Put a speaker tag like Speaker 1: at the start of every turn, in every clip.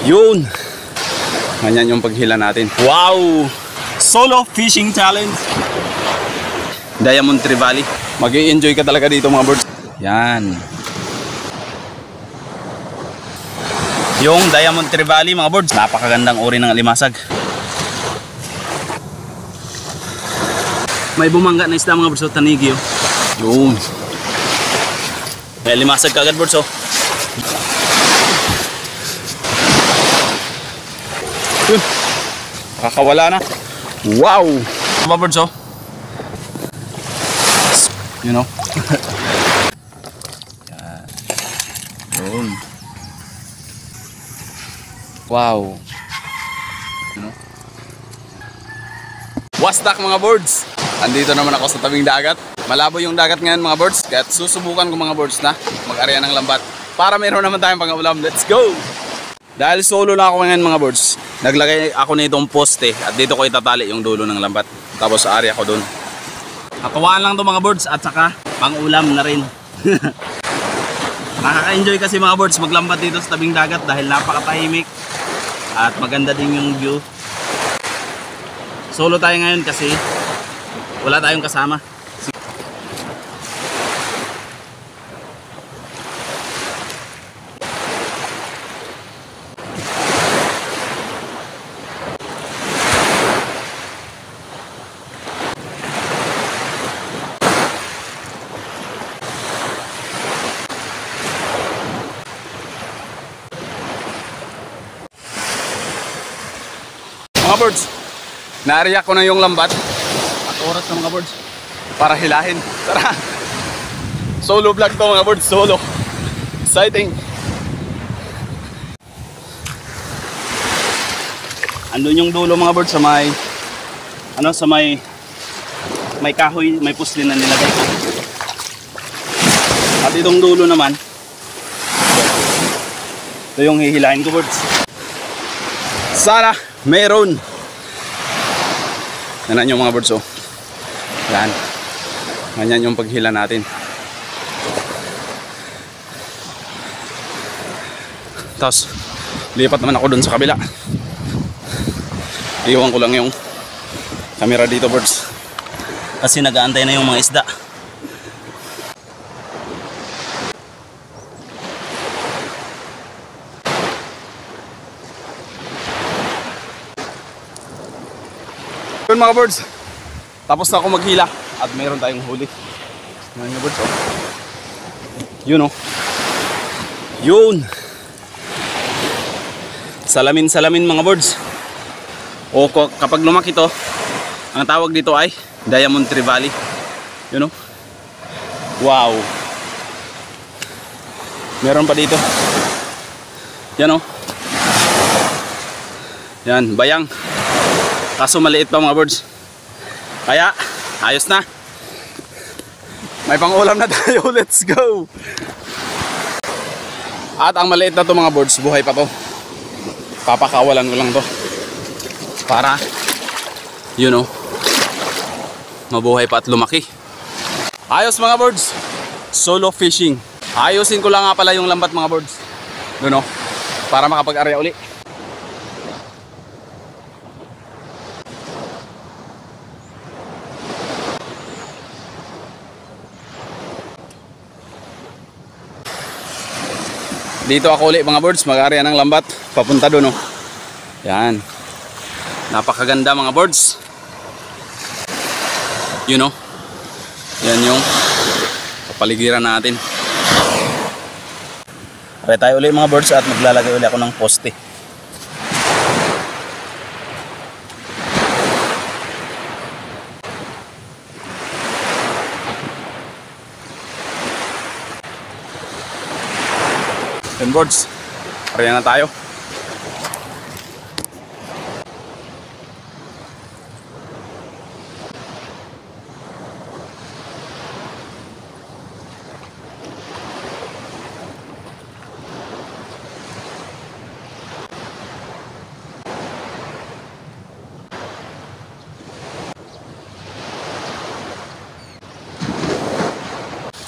Speaker 1: Yun. Ganyan yung paghila natin. Wow! Solo fishing challenge. Diamond Tree Valley. Mag-i-enjoy ka talaga dito mga birds. Yan. Yung Diamond Tree Valley mga birds. Napakagandang uri ng alimasag. May bumangga na isda mga birds. Tanigi oh. Yun. May alimasag ka agad birds oh. Yun. Kakawala na. Wow! Mga birds oh. You know? Yan. Yun. Wow. You know? What's that mga birds? Andito naman ako sa tabing dagat. Malabo yung dagat ngayon mga birds. Kaya susubukan ko mga birds na mag-area ng lambat. Para meron naman tayong pang-ulam. Let's go! Dahil solo na ako ngayon mga birds, naglagay ako nitong poste at dito ko itatali yung dulo ng lambat. Tapos sa area ko dun. Katuwaan lang to mga birds at saka pang-ulam na rin. Nakaka-enjoy kasi mga birds maglambat dito sa tabing dagat dahil napakatahimik at maganda din yung view. Solo tayo ngayon kasi wala tayong kasama. Mga birds, naariyak ko na yung lambat at oras na mga birds para hilahin. Tara! Solo vlog to mga birds, solo. Exciting! Andun yung dulo mga birds sa may may kahoy, may puslin na nilagay ko. At itong dulo naman, ito yung hihilahin ko birds. Sana meron. Yan yung mga birds oh. Yan. Ganyan yung paghila natin. Tapos lipat naman ako dun sa kabila. Iwan ko lang yung camera dito birds. Kasi nag-aantay na yung mga isda. Yun mga birds, tapos na ako maghila at meron tayong huli. Yan yung birds oh. Yun oh. Yun. Salamin mga birds. O kapag lumaki to, ang tawag dito ay Diamond Tree Valley. Yun oh. Wow. Meron pa dito. Yan oh. Yan, bayang. Kaso maliit pa mga birds. Kaya, ayos na. May pang-ulam na tayo. Let's go! At ang maliit na to mga birds, buhay pa to. Papakawalan ko lang to. Para, you know, mabuhay pa at lumaki. Ayos mga birds. Solo fishing. Ayusin ko lang nga pala yung lambat mga birds. Doon oh. Para makapag-area uli. Dito ako ulit mga birds, mag-area ng lambat papunta doon oh. Yan. Napakaganda mga birds. You know. Yan yung kapaligiran natin. Okay tayo ulit mga birds at maglalagay ulit ako ng poste. Yan birds, area na tayo.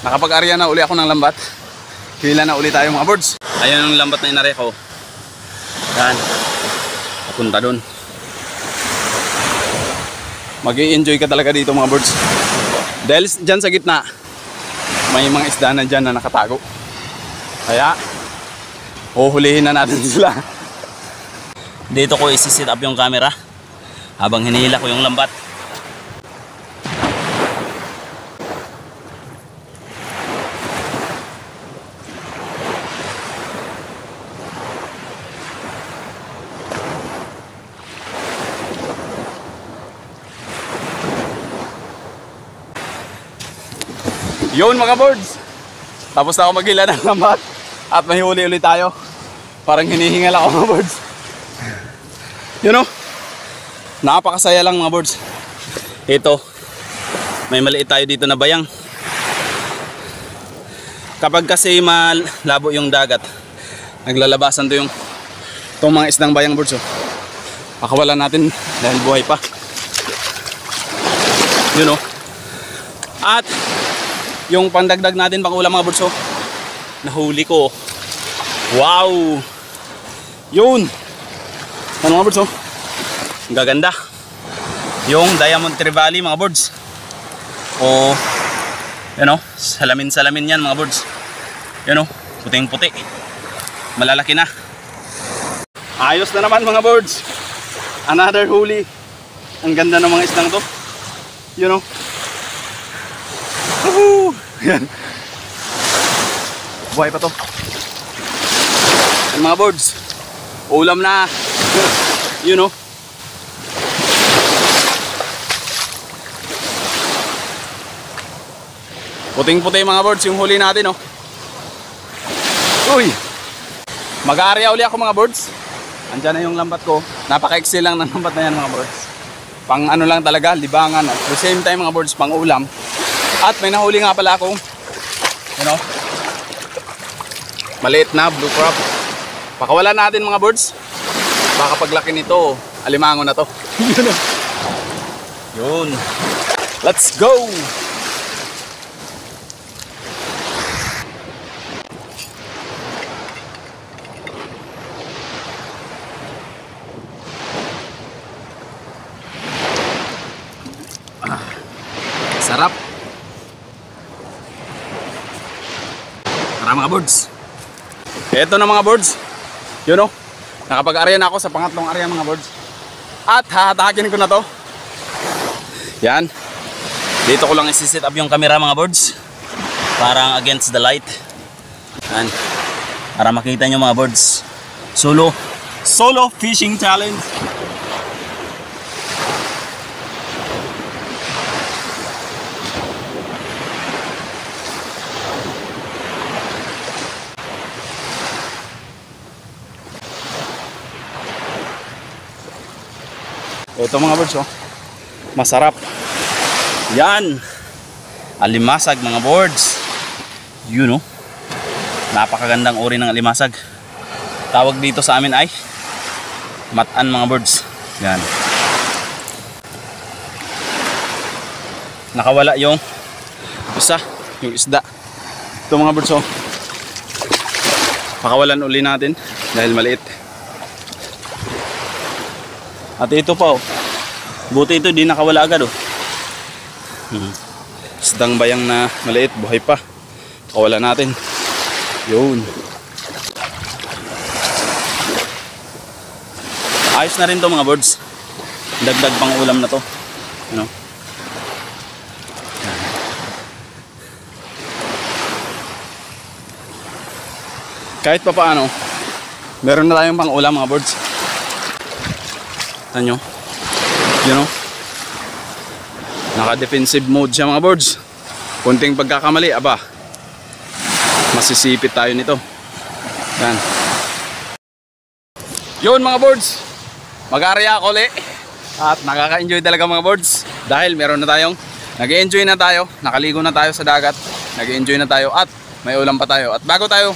Speaker 1: Nakapag-area na uli ako ng lambat. Hila na uli tayo mga birds. Ayan ang lambat na inare ko. Yan. Papunta dun. Mag-i-enjoy ka talaga dito mga birds. Dahil dyan sa gitna, may mga isda na dyan na nakatago. Kaya, huhulihin na natin sila. Dito ko isi-set up yung camera habang hinihila ko yung lambat. Yun mga birds, tapos na ako maghila ng lambat at may huli ulit tayo. Parang hinihingal ako mga birds. You know, napakasaya lang mga birds. Ito, may maliit tayo dito na bayang. Kapag kasi malabo yung dagat, naglalabasan to itong mga isdang bayang birds. Pakawalan natin dahil buhay pa. You know, at yung pandagdag natin pang ulam mga birds, nahuli ko. Wow! Yun! Ano mga birds, ang gaganda. Yung Diamond Trevally mga birds. O, salamin-salamin yan mga birds. Puting-puti. Malalaki na. Ayos na naman mga birds. Another huli. Ang ganda ng mga isdang to. Woohoo! Yan. Buhay pa to. Yan mga birds. Ulam na. Puting-puti mga birds yung huli natin, Uy! Mag-aarya uli ako mga birds. Andyan na yung lambat ko. Napaka-excel lang ng lambat na yan mga birds. Pang ano lang talaga, libangan. At the same time mga birds, pang ulam. At may nahuli nga pala akong maliit na blue crab. Pakawalan natin mga birds. Baka paglaki nito, alimango na to. Yun. Let's go! Sarap. Tara mga birds. Ito na mga birds. Nakapag-area na ako sa pangatlong area mga birds. At hahatakin ko na to. Yan. Dito ko lang isi-set up yung camera mga birds. Parang against the light. Yan. Para makita nyo mga birds. Solo fishing challenge. Ito mga birds, masarap. Yan. Alimasag mga birds. Napakagandang uri ng alimasag. Tawag dito sa amin ay matan mga birds. Yan. Nakawala yung isda. Ito mga birds, pakawalan uli natin dahil maliit. At ito pa, buti ito di nakawala agad, Isdang bayang na maliit, buhay pa. Pakawalan natin. Yun. Ayos na rin to mga birds. Dagdag pang ulam na to. Kahit pa paano, meron na tayong pang ulam mga birds. Ano? Naka-defensive mode siya mga birds. Kunting pagkakamali, masisipit tayo nito. Yan. Yun mga birds. Mag-aarya ako ulit. At nakaka-enjoy talaga mga birds. Dahil meron na tayong nag-enjoy na tayo. Nakaligo na tayo sa dagat. Nag-enjoy na tayo at may ulam pa tayo. At bago tayo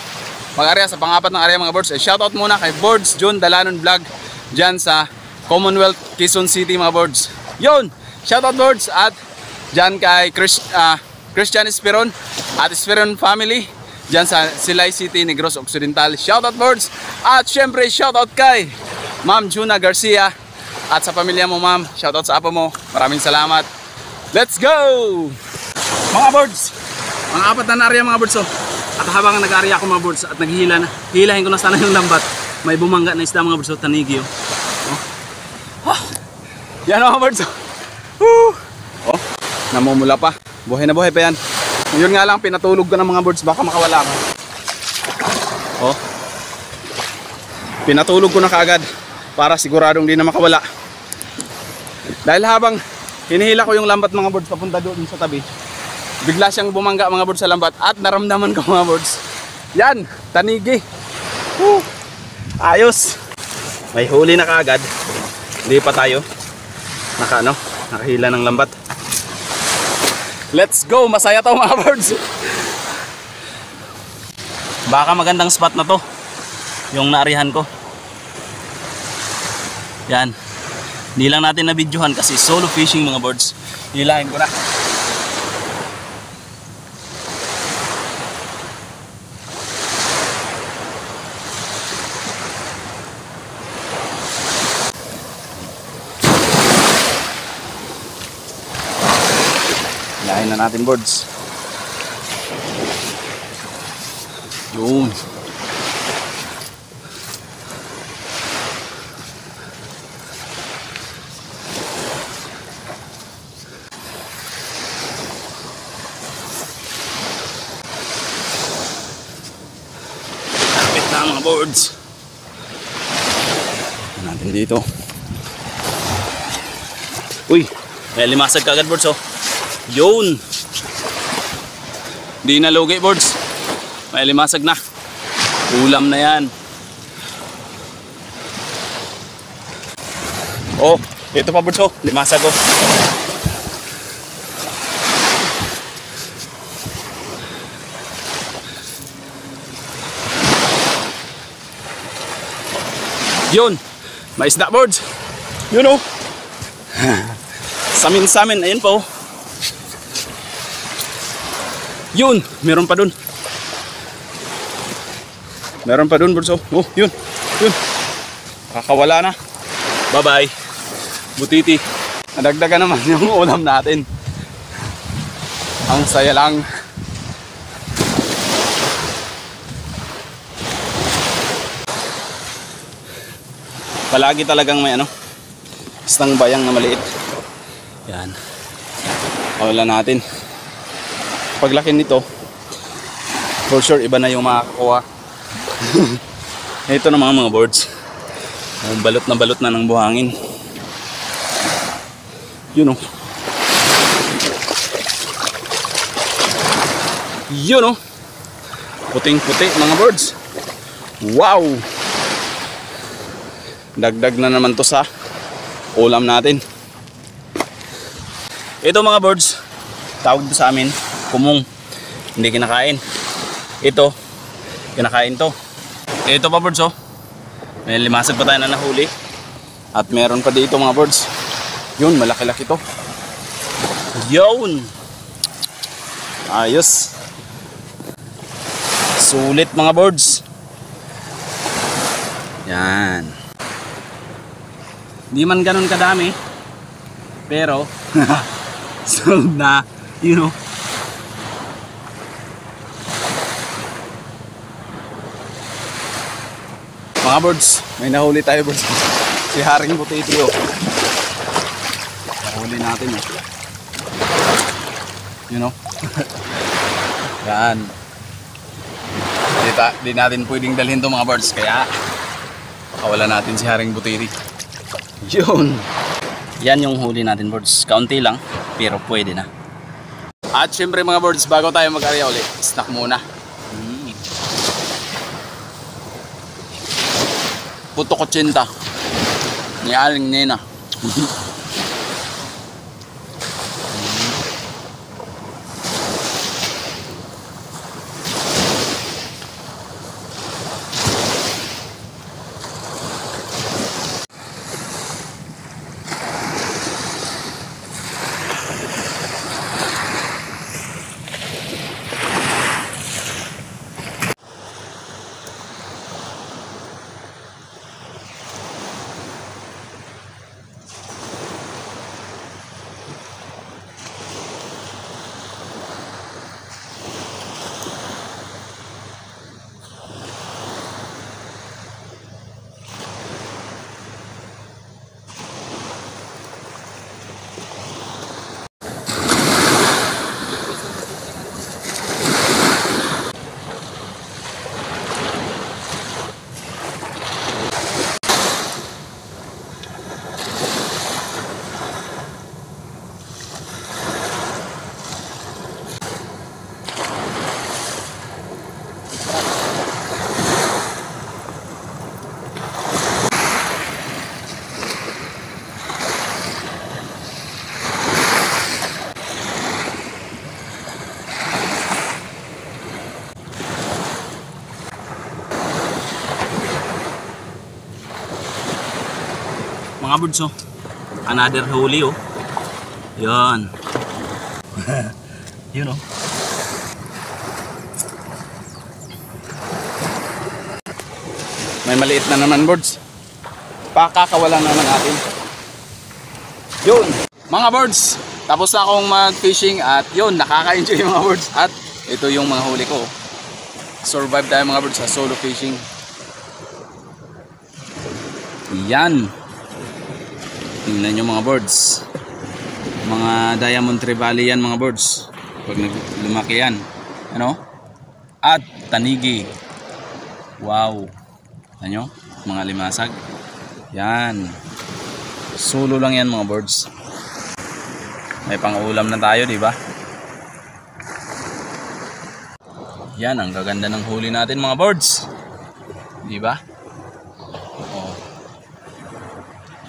Speaker 1: mag-aarya sa pang-apat ng area mga birds, shoutout muna kay Birds June Dalanon Vlog dyan sa Commonwealth, Quezon City mga birds. Yun! Shoutout birds at dyan kay Christian Esperon at Esperon family dyan sa Silay City, Negros Occidental. Shoutout birds! At syempre shoutout kay Ma'am Juna Garcia at sa pamilya mo ma'am. Shoutout sa apa mo. Maraming salamat. Let's go! Mga birds, mga apat na area mga birds oh. At habang nag-area ako mga birds at naghihila na, hihilahin ko na sana yung lambat. May bumangga na isda mga birds oh, tanigi oh. Yan mga birds oh. Oh, namumula pa. Buhay na buhay pa yan. Yun nga lang, pinatulog ko ng mga birds, baka makawala ako. Oh. Pinatulog ko na kaagad para siguradong di na makawala. Dahil habang hinihila ko yung lambat mga birds papunta doon sa tabi, bigla siyang bumangga mga birds sa lambat at naramdaman ko mga birds. Yan, tanigi. Ayos. May huli na kaagad. Hindi pa tayo nakahila ng lambat. Let's go! Masaya to mga birds. Baka magandang spot na to yung naarihan ko. Yan. Hindi lang natin na-videohan kasi solo fishing mga birds. Hilahin ko na. Hilahin na natin birds. Yun. Kapit na mga birds. Natin dito. Uy, may limasag kagad birds oh. Yun. Di na lugi birds. May limasag na. Ulam na yan. Oh, ito pa birds oh. Limasag oh. Yun. May isda birds. Yun oh. Samin-samin. Ayun po. Yun. Meron pa dun. Meron pa dun birds oh. Oh, yun. Yun. Kakawala na. Bye-bye. Butiti. Nadagdagan naman yung ulam natin. Ang saya lang. Palagi talagang may isang bayang na maliit. Yan. Wala natin. Paglaki nito, for sure iba na yung makakakuha. Ito na mga birds. Balot na ng buhangin. Yun oh. Yun oh. Puting-puti mga birds. Wow. Dagdag na naman to sa ulam natin. Ito mga birds, tawag to sa amin kumong. Hindi kinakain. Ito, kinakain to. Ito pa birds oh. May limasag pa tayo na nahuli. At meron pa dito mga birds. Yun, malaki-laki to. Yun. Ayos. Sulit mga birds. Yan. Di man ganun kadami, pero solve na, you know. Mga birds, may nahuli tayo birds. Si Haring Butiti oh. Nahuli natin oh. You know. Yan. Di natin pwedeng dalhin to mga birds, kaya kawalan natin si Haring Butiti. Yun. Yan yung huli natin birds. Kaunti lang, pero pwede na. At syempre mga birds, bago tayo mag-area ulit, snack muna. Puto kutsinta ni Aling Nena. Mga birds, oh. Another huli, oh. Yan. Yun, oh. May maliit na naman, birds. Pakakawalan na ng atin. Yun. Mga birds, tapos na akong mag-fishing at yun, nakaka-enjoy yung mga birds. At ito yung mga huli ko. Survive tayo mga birds sa solo fishing. Yan. Tingnan nyo mga birds. Mga diamond trevally yan mga birds. Pag lumaki yan. Ano? At tanigi. Wow. Ano? Mga limasag. Yan. Solo lang yan mga birds. May pang-ulam na tayo, di ba? Yan ang gaganda ng huli natin mga birds. Di ba? Oh.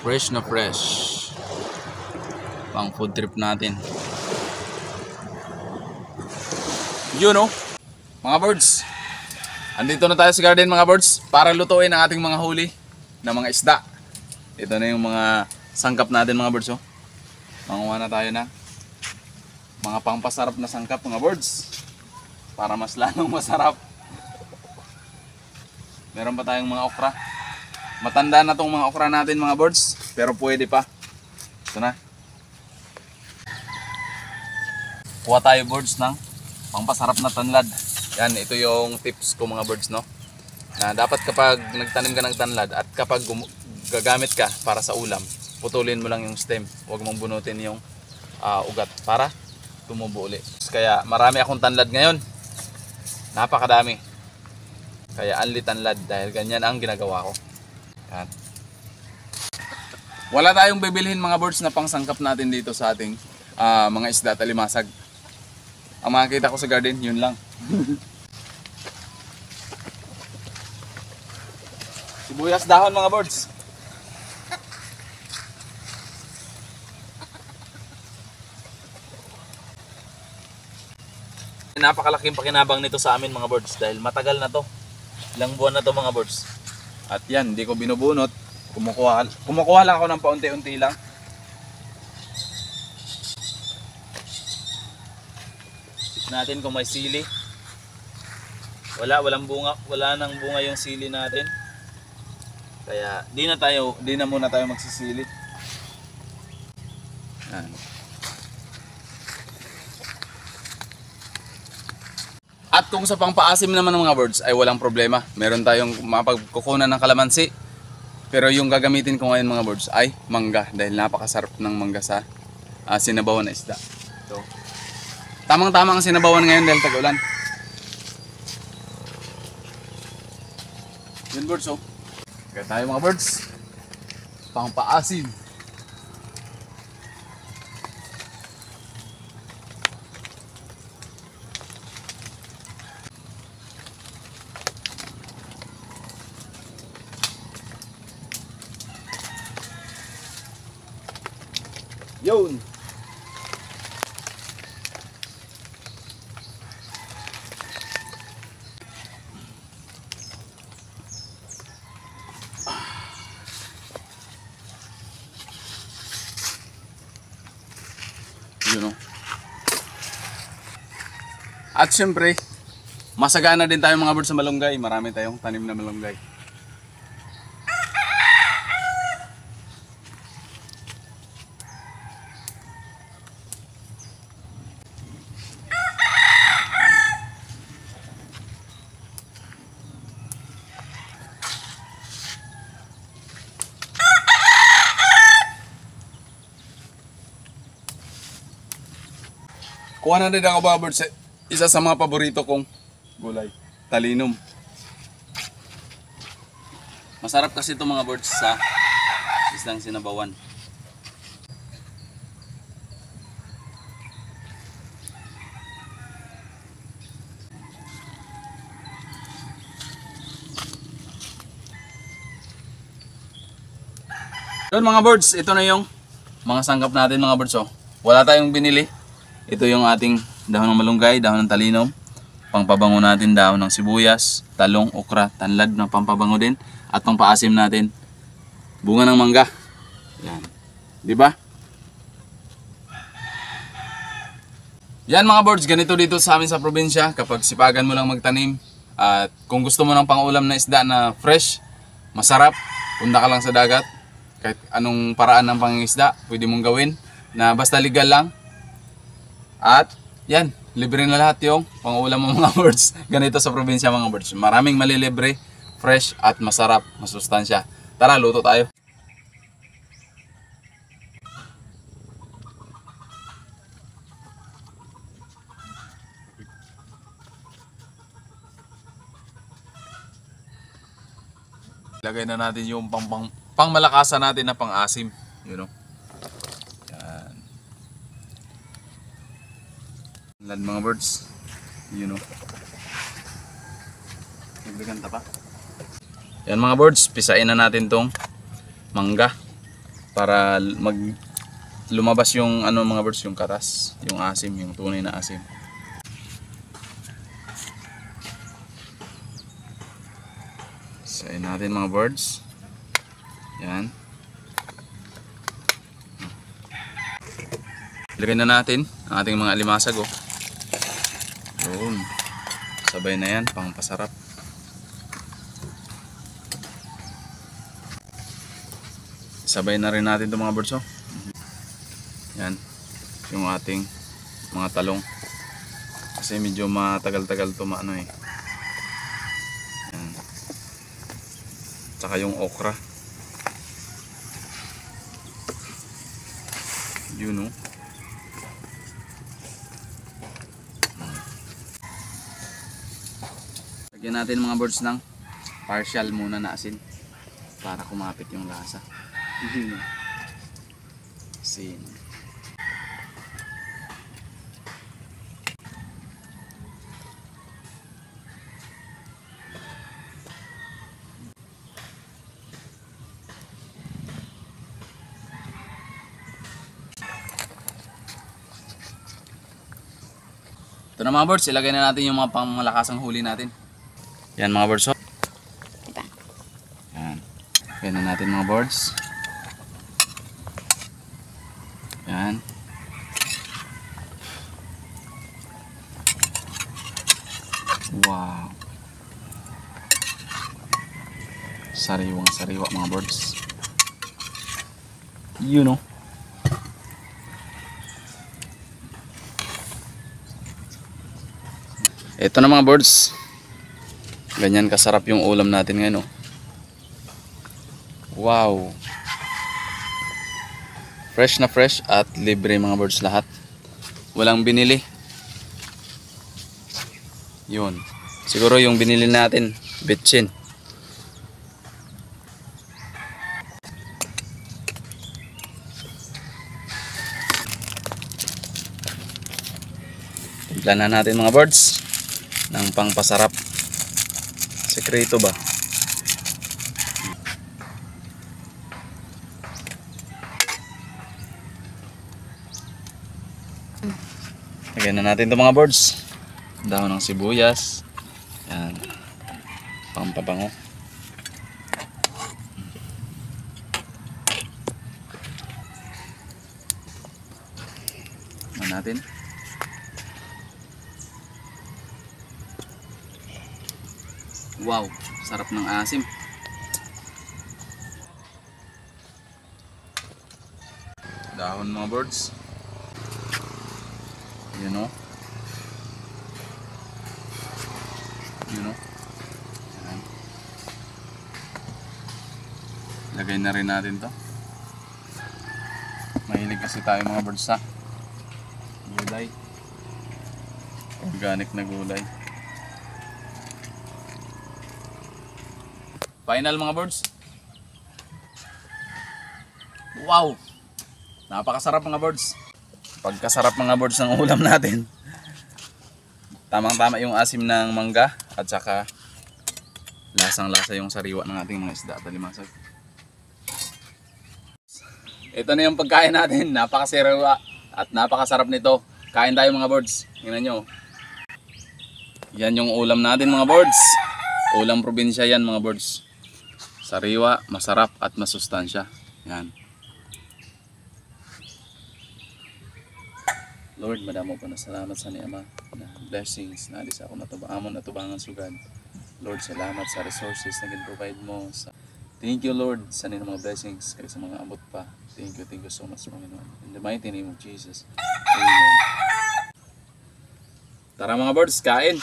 Speaker 1: Fresh na fresh. Pang food trip natin. Yun oh. Mga birds. Andito na tayo sa garden mga birds para lutuin ang ating mga huli na mga isda. Ito na yung mga sangkap natin mga birds oh. Manguha na tayo na mga pangpasarap na sangkap mga birds para mas lalong masarap. Meron pa tayong mga okra. Matanda na tong mga okra natin mga birds, pero pwede pa. Ito na. Kuha tayo birds ng pangpasarap na tanlad. Yan, ito yung tips ko mga birds, no? Na dapat kapag nagtanim ka ng tanlad at kapag gagamit ka para sa ulam, putulin mo lang yung stem. Huwag mong bunutin yung ugat para tumubo ulit. Kaya marami akong tanlad ngayon. Napakadami. Kaya anli tanlad dahil ganyan ang ginagawa ko. Yan. Wala tayong bibilhin mga birds na pangsangkap natin dito sa ating mga isda talimasag. Ang makikita ko sa garden, yun lang. Sibuyas dahon mga birds. Napakalaking pakinabang nito sa amin mga birds dahil matagal na to. Ilang buwan na to mga birds. At yan, hindi ko binubunot. Kumukuha lang ako ng paunti-unti lang. Tignan natin kung may sili. Walang bunga, wala nang bunga yung sili natin. Kaya di na muna tayo magsisili. Yan. At kung sa pangpaasim naman ng mga birds ay walang problema. Meron tayong mapagkukunan ng kalamansi. Pero yung gagamitin ko ngayon mga birds ay mangga. Dahil napakasarap ng mangga sa sinabawan na isda. So, tamang-tamang ang sinabawan ngayon dahil tag-ulan. Yun birds oh. Kaya tayo mga birds. Pangpaasim. Yun. Yun o. At syempre, masagana din tayo mga birds sa malunggay. Marami tayong tanim na malunggay. Kuha na rin ako mga birds. Isa sa mga paborito kong gulay. Talinum. Masarap kasi ito mga birds sa isdang sinabawan. Doon mga birds, ito na yung mga sangkap natin mga birds. Oh. Wala tayong binili. Ito yung ating dahon ng malunggay, dahon ng talinom, pangpabango natin dahon ng sibuyas, talong, okra, tanlad na pampabango din, at pangpaasim natin bunga ng mangga. Yan. Di ba? Yan mga birds, ganito dito sa amin sa probinsya kapag sipagan mo lang magtanim. At kung gusto mo ng pang-ulam na isda na fresh, masarap, punta ka lang sa dagat. Kahit anong paraan ng pangingisda, pwede mong gawin na basta legal lang. At yan, libre na lahat yung pang-ulam mo mga birds. Ganito sa probinsya mga birds. Maraming malilibre, fresh at masarap, masustansya. Tara, luto tayo. Lagay na natin yung pangmalakasan natin na pang-asim. You know? Yan. Lan mga birds. You know. Nagbigan ta pa. Yan mga birds, pisain na natin tong mangga para lumabas yung ano mga birds, yung katas, yung asim, yung tunay na asim. Pisain natin mga birds. Yan. Ilagay na natin ang ating mga alimasag oh. Yun. Sabay na yan, pang pasarap. Sabay na rin natin itong mga birds oh. Yan. Yung ating mga talong. Kasi medyo matagal-tagal ito maano eh. Yan. Tsaka yung okra. Yun oh. Lagyan natin mga birds ng partial muna na asin para kumapit yung lasa. Asin. Ito na mga birds, ilagay na natin yung mga pangmalakasang huli natin. Yan mga birds. Yan. Ilagay na natin mga birds. Yan. Wow. Sariwang sariwa mga birds. You know. Ito na mga birds. Ganyan kasarap yung ulam natin ngayon oh. Wow. Fresh na fresh at libre mga birds lahat. Walang binili. Yun. Siguro yung binili natin, bitchin. Timpla na natin mga birds ng pangpasarap. Sekreto ba? Lagyan na natin ito mga birds. Dahon ng sibuyas. Yan. Pampabango. Natin. Wow, sarap ng asim. Dahon mga birds. You know. You know. Ayan. Lagay na rin natin to. Mahilig kasi tayo mga birds sa gulay. Organic na gulay. Final mga birds. Wow! Napakasarap mga birds. Pagkasarap mga birds ng ulam natin. Tamang-tama yung asim ng mangga at saka lasang-lasa yung sariwa ng ating mga isda at alimasag. Ito na yung pagkain natin. Napakasariwa at napakasarap nito. Kain tayo mga birds. Tingnan nyo. Yan yung ulam natin mga birds. Ulam probinsya yan mga birds. Sariwa, masarap at masustansya. Yan. Lord, madamo po na salamat sa ni Ama na blessings na alis ako amon atubangan sugad. Lord, salamat sa resources na gin-provide mo. Thank you, Lord, sa nila mga blessings kaya sa mga abot pa. Thank you so much, Panginoon. In the mighty name of Jesus. Amen. Tara mga birds, kain.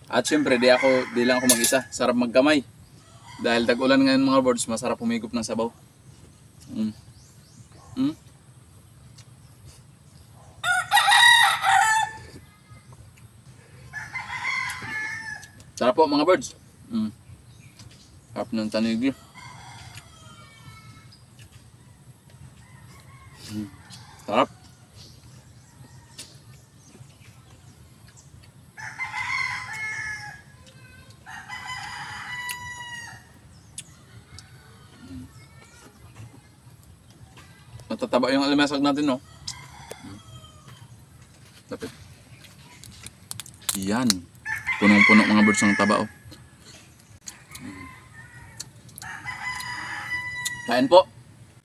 Speaker 1: At syempre, di lang ako mag-isa. Sarap magkamay. Dahil tag-ulan ngayon mga birds, masarap humigop ng sabaw. Sarap po mga birds. Sarap ng tanigi. Sarap. Natataba yung alimasag natin, no? Lapit. Yan. Punong-puno mga birds ng taba, oh. Kain po.